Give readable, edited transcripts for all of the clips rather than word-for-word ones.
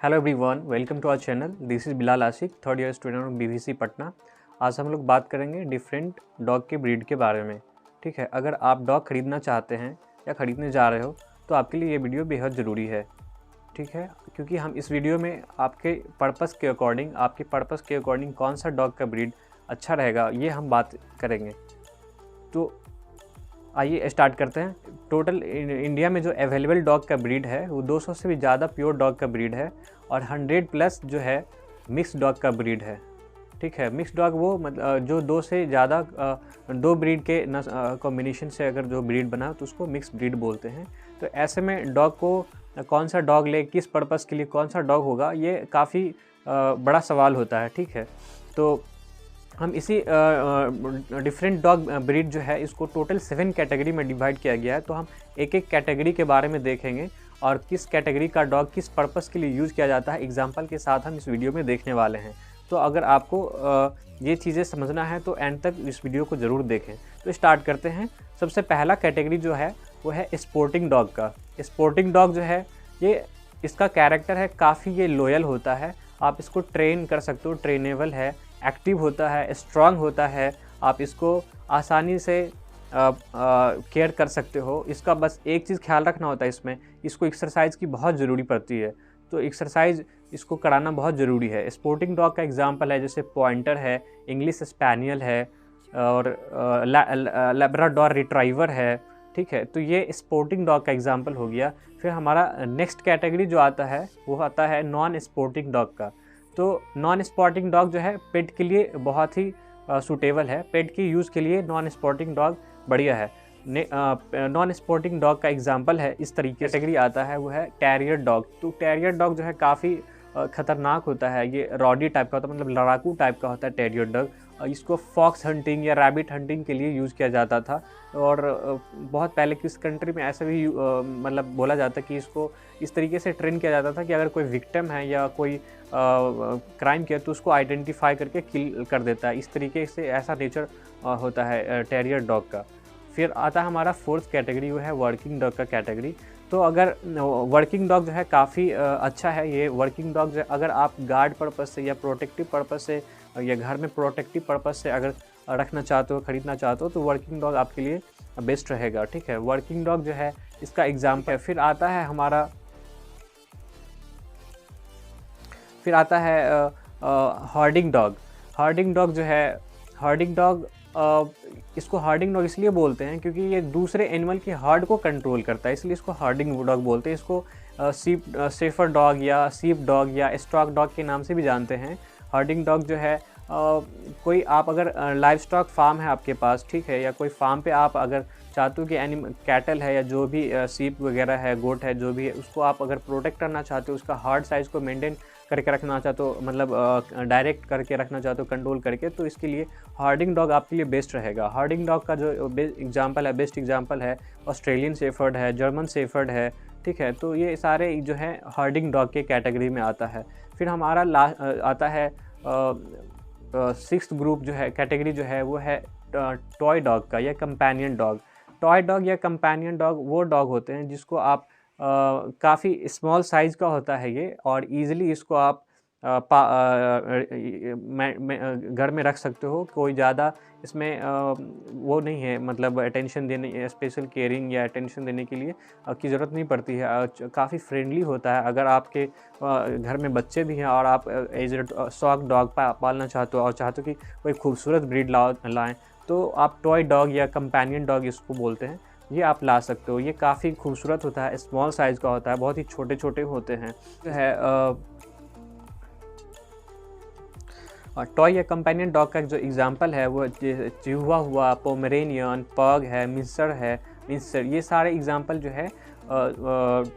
Hello everyone, welcome to our channel. This is Bilal Ashiq, third year student of BVC Patna. आज हम लोग बात करेंगे डिफरेंट डॉग के ब्रीड के बारे में। ठीक है, अगर आप डॉग ख़रीदना चाहते हैं या ख़रीदने जा रहे हो तो आपके लिए ये वीडियो बेहद ज़रूरी है। ठीक है, क्योंकि हम इस वीडियो में आपके पर्पस के अकॉर्डिंग कौन सा डॉग का ब्रीड अच्छा रहेगा ये हम बात करेंगे। तो आइए स्टार्ट करते हैं। टोटल इंडिया में जो अवेलेबल डॉग का ब्रीड है वो 200 से भी ज़्यादा प्योर डॉग का ब्रीड है और 100 प्लस जो है मिक्स डॉग का ब्रीड है। ठीक है, मिक्स डॉग वो मतलब जो दो से ज़्यादा दो ब्रीड के कॉम्बिनेशन से अगर जो ब्रीड बना तो उसको मिक्स ब्रीड बोलते हैं। तो ऐसे में डॉग को कौन सा डॉग ले, किस पर्पज़ के लिए कौन सा डॉग होगा, ये काफ़ी बड़ा सवाल होता है। ठीक है, तो हम इसी डिफरेंट डॉग ब्रीड जो है इसको टोटल 7 कैटेगरी में डिवाइड किया गया है। तो हम एक एक कैटेगरी के बारे में देखेंगे और किस कैटेगरी का डॉग किस पर्पस के लिए यूज़ किया जाता है एग्जांपल के साथ हम इस वीडियो में देखने वाले हैं। तो अगर आपको ये चीज़ें समझना है तो एंड तक इस वीडियो को ज़रूर देखें। तो स्टार्ट करते हैं। सबसे पहला कैटेगरी जो है वो है स्पोर्टिंग डॉग का। स्पोर्टिंग डॉग जो है ये इसका कैरेक्टर है काफ़ी ये लॉयल होता है। आप इसको ट्रेन कर सकते हो, ट्रेनेबल है, एक्टिव होता है, स्ट्रांग होता है। आप इसको आसानी से केयर कर सकते हो। इसका बस एक चीज़ ख्याल रखना होता है, इसको एक्सरसाइज की बहुत ज़रूरी पड़ती है। तो एक्सरसाइज इसको कराना बहुत ज़रूरी है। स्पोर्टिंग डॉग का एग्जांपल है जैसे पॉइंटर है, इंग्लिश स्पैनियल है और लैब्राडोर रिट्राइवर है। ठीक है, तो ये स्पोर्टिंग डॉग का एग्जांपल हो गया। फिर हमारा नेक्स्ट कैटेगरी जो आता है वो आता है नॉन स्पोर्टिंग डॉग का। तो नॉन स्पोर्टिंग डॉग जो है पेट के लिए बहुत ही सूटेबल है। पेट के यूज़ के लिए नॉन स्पोर्टिंग डॉग बढ़िया है। नॉन स्पोर्टिंग डॉग का एग्जांपल है इस तरीके से कैटेगरी आता है वो है टेरियर डॉग। तो टेरियर डॉग जो है काफ़ी ख़तरनाक होता है। ये रॉडी टाइप का होता है, मतलब लड़ाकू टाइप का होता है टेरियर डॉग। इसको फॉक्स हंटिंग या रैबिट हंटिंग के लिए यूज़ किया जाता था और बहुत पहले किस कंट्री में ऐसा भी मतलब बोला जाता है कि इसको इस तरीके से ट्रेन किया जाता था कि अगर कोई विक्टिम है या कोई क्राइम किया तो उसको आइडेंटिफाई करके किल कर देता है। इस तरीके से ऐसा नेचर होता है टेरियर डॉग का। फिर आता है हमारा फोर्थ कैटेगरी, वो है वर्किंग डॉग का कैटेगरी। तो अगर वर्किंग डॉग जो है काफ़ी अच्छा है। ये वर्किंग डॉग अगर आप गार्ड पर्पज़ से या प्रोटेक्टिव पर्पज़ से या घर में प्रोटेक्टिव पर्पज़ से अगर रखना चाहते हो, ख़रीदना चाहते हो तो वर्किंग डॉग आपके लिए बेस्ट रहेगा। ठीक है, वर्किंग डॉग जो है इसका एग्जाम्पल है। फिर आता है हार्डिंग डॉग। हार्डिंग डॉग जो है इसको हार्डिंग डॉग इसलिए बोलते हैं क्योंकि ये दूसरे एनिमल के हार्ड को कंट्रोल करता है, इसलिए इसको हार्डिंग डॉग बोलते हैं। इसको सेफर डॉग या सीप डॉग या स्टॉक डॉग के नाम से भी जानते हैं। हार्डिंग डॉग जो है कोई आप अगर लाइव स्टॉक फार्म है आपके पास, ठीक है, या कोई फार्म पे आप अगर चाहते हो कि कैटल है या जो भी सीप वगैरह है, गोट है, जो भी है, उसको आप अगर प्रोटेक्ट करना चाहते हो, उसका हार्ड साइज़ को मेंटेन करके रखना चाहते हो, मतलब डायरेक्ट करके रखना चाहते हो, कंट्रोल करके, तो इसके लिए हार्डिंग डॉग आपके लिए बेस्ट रहेगा। हार्डिंग डॉग का जो बेस्ट एग्जांपल है ऑस्ट्रेलियन शेफर्ड है, जर्मन शेफर्ड है। ठीक है, तो ये सारे जो है हार्डिंग डॉग के कैटेगरी में आता है। फिर हमारा आता है सिक्स्थ ग्रुप जो है कैटेगरी जो है वो है टॉय डॉग का या कंपेनियन डॉग। टॉय डॉग या कंपेनियन डॉग वो डॉग होते हैं जिसको आप काफ़ी स्मॉल साइज़ का होता है ये और ईज़िली इसको आप घर में रख सकते हो। कोई ज़्यादा इसमें वो नहीं है, मतलब अटेंशन देने, स्पेशल केयरिंग या अटेंशन देने के लिए की ज़रूरत नहीं पड़ती है। काफ़ी फ्रेंडली होता है। अगर आपके घर में बच्चे भी हैं और आप एज शौक डॉग पालना चाहते हो और चाहते हो कि कोई खूबसूरत ब्रीड लाएँ तो आप टॉय डॉग या कंपेनियन डॉग इसको बोलते हैं, ये आप ला सकते हो। ये काफ़ी खूबसूरत होता है, स्मॉल साइज़ का होता है, बहुत ही छोटे छोटे होते हैं। जो है टॉय या कंपेनियन डॉग का जो एग्जांपल है वो चिहुआ हुआ, पोमेरेनियन, पग है, मिंसर, ये सारे एग्जांपल जो है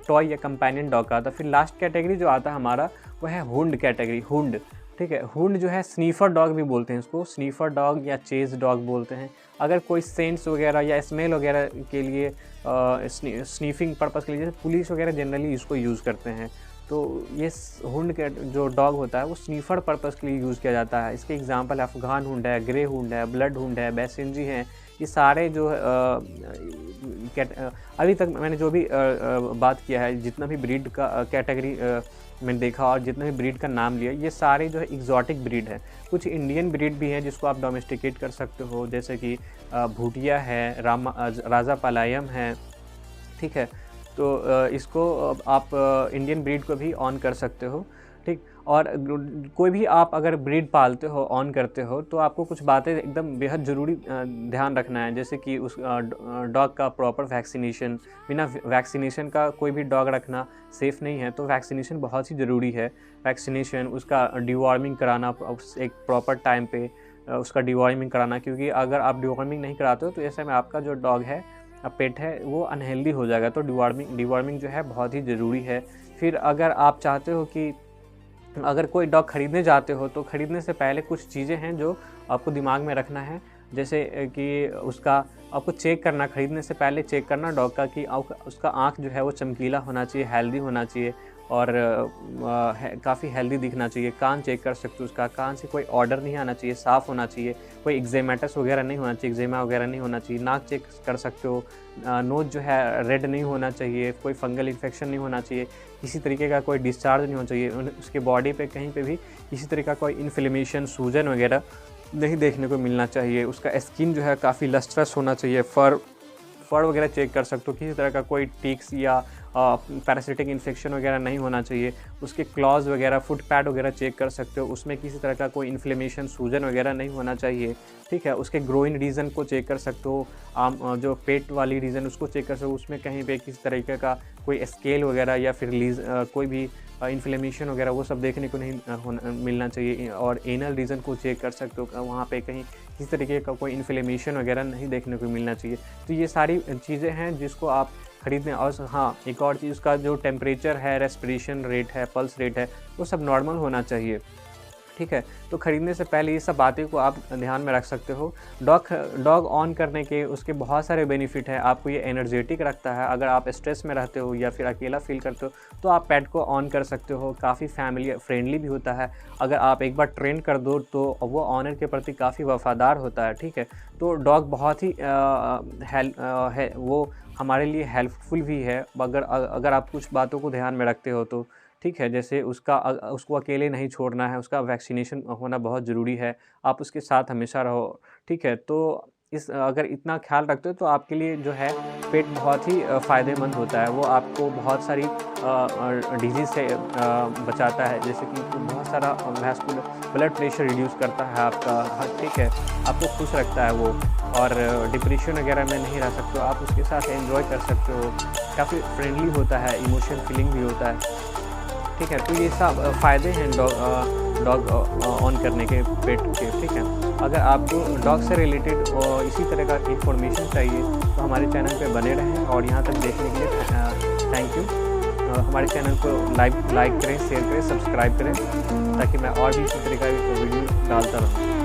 टॉय या कंपेनियन डॉग का आता है। फिर लास्ट कैटेगरी जो आता है हमारा वो है हुंड कैटेगरी। हुंड, ठीक है, हुंड जो है स्नीफर डॉग भी बोलते हैं इसको, स्नीफर डॉग या चेज डॉग बोलते हैं। अगर कोई सेंट्स वगैरह या स्मेल वगैरह के लिए स्नीफिंग पर्पज़ के लिए, जैसे पुलिस वगैरह जनरली इसको यूज़ करते हैं, तो ये हुंड का जो डॉग होता है वो स्नीफर पर्पज़ के लिए यूज़ किया जाता है। इसके एग्जांपल अफ़गान हुंड है, ग्रे हुंड है, ब्लड हुंड है, बैसेंजी है, ये सारे जो अभी तक मैंने जो भी बात किया है, जितना भी ब्रीड का कैटेगरी मैंने देखा और जितना भी ब्रीड का नाम लिया, ये सारे जो है एग्जॉटिक ब्रीड है। कुछ इंडियन ब्रीड भी हैं जिसको आप डोमेस्टिकेट कर सकते हो, जैसे कि भूटिया है, राजा पलायम है, ठीक है। तो इसको आप इंडियन ब्रीड को भी ऑन कर सकते हो, ठीक। और कोई भी आप अगर ब्रीड पालते हो, ऑन करते हो, तो आपको कुछ बातें एकदम बेहद ज़रूरी ध्यान रखना है, जैसे कि उस डॉग का प्रॉपर वैक्सीनेशन। बिना वैक्सीनेशन का कोई भी डॉग रखना सेफ़ नहीं है, तो वैक्सीनेशन बहुत ही ज़रूरी है। वैक्सीनेशन, उसका डिवॉर्मिंग कराना एक प्रॉपर टाइम पे, उसका डिवॉर्मिंग कराना, क्योंकि अगर आप डिवॉर्मिंग नहीं कराते हो तो ऐसे में आपका जो डॉग है, पेट है, वो अनहेल्दी हो जाएगा। तो डिवॉर्मिंग जो है बहुत ही ज़रूरी है। फिर अगर आप चाहते हो कि अगर कोई डॉग ख़रीदने जाते हो, तो ख़रीदने से पहले कुछ चीज़ें हैं जो आपको दिमाग में रखना है, जैसे कि उसका आपको चेक करना, ख़रीदने से पहले चेक करना डॉग का कि उसका आँख जो है वो चमकीला होना चाहिए, हेल्दी होना चाहिए और काफ़ी हेल्दी दिखना चाहिए। कान चेक कर सकते हो, उसका कान से कोई ऑर्डर नहीं आना चाहिए, साफ़ होना चाहिए, कोई एक्जेमेटस वगैरह नहीं होना चाहिए, एक्जेमा वगैरह नहीं होना चाहिए। नाक चेक कर सकते हो, नोज़ जो है रेड नहीं होना चाहिए, कोई फंगल इन्फेक्शन नहीं होना चाहिए, किसी तरीके का कोई डिस्चार्ज नहीं होना चाहिए, उसके बॉडी पे कहीं पे भी किसी तरह का कोई इन्फ्लेमेशन, सूजन वगैरह नहीं देखने को मिलना चाहिए। उसका स्किन जो है काफ़ी लस्ट्रस होना चाहिए। फर वगैरह चेक कर सकते हो, किसी तरह का कोई टिक्स या पैरासिटिक इन्फेक्शन वगैरह नहीं होना चाहिए। उसके क्लॉज वगैरह, फुट पैड वगैरह चेक कर सकते हो, उसमें किसी तरह का कोई इन्फ्लेमेशन, सूजन वगैरह नहीं होना चाहिए, ठीक है। उसके ग्रोइन रीजन को चेक कर सकते हो, जो पेट वाली रीजन उसको चेक कर सकते हो, उसमें कहीं पे किसी तरीके का कोई स्केल वगैरह या फिर कोई भी इन्फ्लेमेशन वगैरह वो सब देखने को नहीं मिलना चाहिए। और एनल रीजन को चेक कर सकते हो, वहाँ पे कहीं किसी तरीके का कोई इन्फ्लेमेशन वगैरह नहीं देखने को मिलना चाहिए। तो ये सारी चीज़ें हैं जिसको आप खरीदने। और हाँ, एक और चीज़, उसका जो टेम्परेचर है, रेस्पिरेशन रेट है, पल्स रेट है, वो सब नॉर्मल होना चाहिए, ठीक है। तो ख़रीदने से पहले ये सब बातें को आप ध्यान में रख सकते हो। डॉग ऑन करने के उसके बहुत सारे बेनिफिट हैं। आपको ये एनर्जेटिक रखता है। अगर आप स्ट्रेस में रहते हो या फिर अकेला फील करते हो, तो आप पेट को ऑन कर सकते हो। काफ़ी फैमिली फ्रेंडली भी होता है। अगर आप एक बार ट्रेन कर दो तो वो ऑनर के प्रति काफ़ी वफ़ादार होता है, ठीक है। तो डॉग बहुत ही वो हमारे लिए हेल्पफुल भी है, अगर आप कुछ बातों को ध्यान में रखते हो तो, ठीक है। जैसे उसको अकेले नहीं छोड़ना है, उसका वैक्सीनेशन होना बहुत ज़रूरी है, आप उसके साथ हमेशा रहो, ठीक है। तो अगर इतना ख्याल रखते हो तो आपके लिए जो है पेट बहुत ही फ़ायदेमंद होता है। वो आपको बहुत सारी डिजीज़ से बचाता है, जैसे कि बहुत सारा ब्लड प्रेशर रिड्यूस करता है आपका, ठीक है। आपको खुश रखता है वो, और डिप्रेशन वगैरह में नहीं रह सकते हो, आप उसके साथ एंजॉय कर सकते हो। काफ़ी फ्रेंडली होता है, इमोशन फीलिंग भी होता है, ठीक है। तो ये सब फ़ायदे हैं डॉग ऑन करने के, पेट के, ठीक है। अगर आपको डॉग से रिलेटेड इसी तरह का इन्फॉर्मेशन चाहिए तो हमारे चैनल पे बने रहें, और यहाँ तक देखने के लिए थैंक यू। हमारे चैनल को लाइक करें, शेयर करें, सब्सक्राइब करें, ताकि मैं और भी इसी तरह का वीडियो डालता रहूँ।